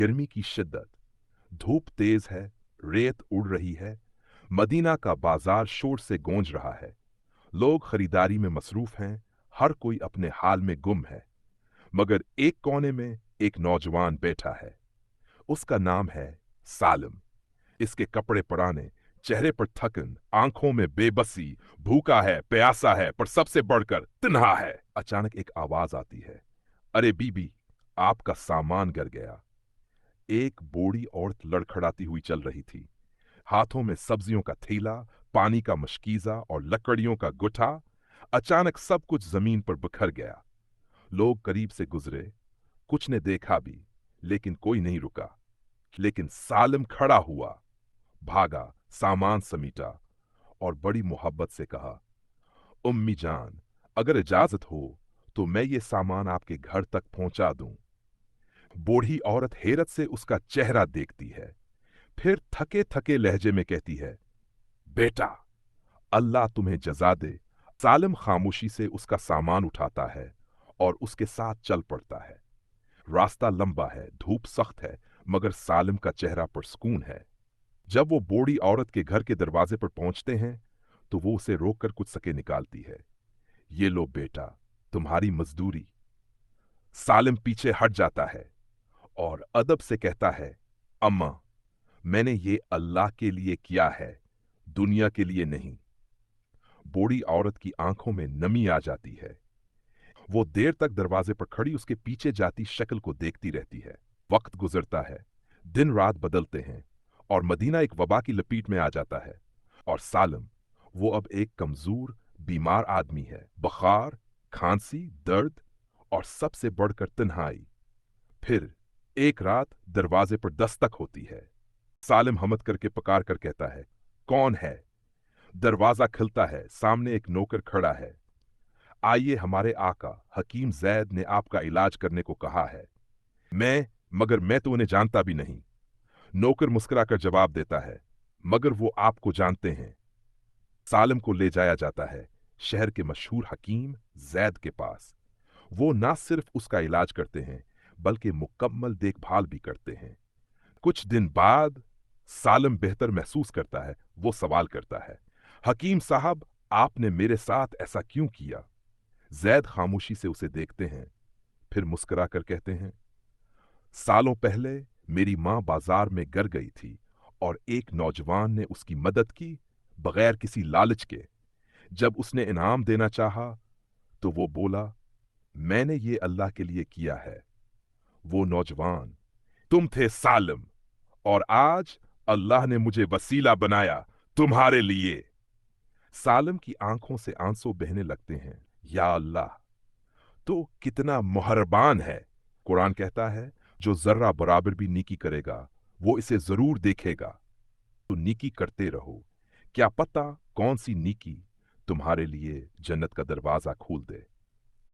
गर्मी की शिद्दत, धूप तेज है, रेत उड़ रही है। मदीना का बाजार शोर से गूंज रहा है। लोग खरीदारी में मसरूफ हैं, हर कोई अपने हाल में गुम है। मगर एक कोने में एक नौजवान बैठा है। उसका नाम है सालिम। इसके कपड़े पुराने, चेहरे पर थकन, आंखों में बेबसी, भूखा है, प्यासा है, पर सबसे बढ़कर तन्हा है। अचानक एक आवाज आती है, अरे बीबी, आपका सामान गिर गया। एक बूढ़ी औरत लड़खड़ाती हुई चल रही थी। हाथों में सब्जियों का थैला, पानी का मशकीजा और लकड़ियों का गुठा। अचानक सब कुछ जमीन पर बिखर गया। लोग करीब से गुजरे, कुछ ने देखा भी, लेकिन कोई नहीं रुका। लेकिन सालिम खड़ा हुआ, भागा, सामान समीटा और बड़ी मोहब्बत से कहा, उम्मी जान, अगर इजाजत हो तो मैं ये सामान आपके घर तक पहुंचा दूं। बूढ़ी औरत हैरत से उसका चेहरा देखती है, फिर थके थके लहजे में कहती है, बेटा, अल्लाह तुम्हें जजा दे। सालिम खामोशी से उसका सामान उठाता है और उसके साथ चल पड़ता है। रास्ता लंबा है, धूप सख्त है, मगर सालिम का चेहरा पुरस्कून है। जब वो बूढ़ी औरत के घर के दरवाजे पर पहुंचते हैं तो वो उसे रोककर कुछ सके निकालती है। ये लो बेटा, तुम्हारी मजदूरी। सालिम पीछे हट जाता है और अदब से कहता है, अम्मा, मैंने ये अल्लाह के लिए किया है, दुनिया के लिए नहीं। बूढ़ी औरत की आंखों में नमी आ जाती है। वो देर तक दरवाजे पर खड़ी उसके पीछे जाती शक्ल को देखती रहती है। वक्त गुजरता है, दिन रात बदलते हैं और मदीना एक वबा की लपेट में आ जाता है। और सालिम, वो अब एक कमजोर, बीमार आदमी है। बुखार, खांसी, दर्द और सबसे बढ़कर तन्हाई। फिर एक रात दरवाजे पर दस्तक होती है। सालिम हमत करके पकार कर कहता है, कौन है? दरवाजा खुलता है, सामने एक नौकर खड़ा है। आइए, हमारे आका हकीम जैद ने आपका इलाज करने को कहा है। मगर मैं तो उन्हें जानता भी नहीं। नौकर मुस्कुराकर जवाब देता है, मगर वो आपको जानते हैं। सालिम को ले जाया जाता है शहर के मशहूर हकीम जैद के पास। वो ना सिर्फ उसका इलाज करते हैं, बल्कि मुकम्मल देखभाल भी करते हैं। कुछ दिन बाद सालिम बेहतर महसूस करता है। वो सवाल करता है, हकीम साहब, आपने मेरे साथ ऐसा क्यों किया? जैद खामोशी से उसे देखते हैं, फिर मुस्कुराकर कहते हैं, सालों पहले मेरी मां बाजार में गिर गई थी और एक नौजवान ने उसकी मदद की, बगैर किसी लालच के। जब उसने इनाम देना चाहा तो वो बोला, मैंने ये अल्लाह के लिए किया है। वो नौजवान तुम थे सालिम, और आज अल्लाह ने मुझे वसीला बनाया तुम्हारे लिए। सालिम की आंखों से आंसू बहने लगते हैं। या अल्लाह, तो कितना मेहरबान है। कुरान कहता है, जो जर्रा बराबर भी नेकी करेगा वो इसे जरूर देखेगा। तो नेकी करते रहो, क्या पता कौन सी नेकी तुम्हारे लिए जन्नत का दरवाजा खोल दे।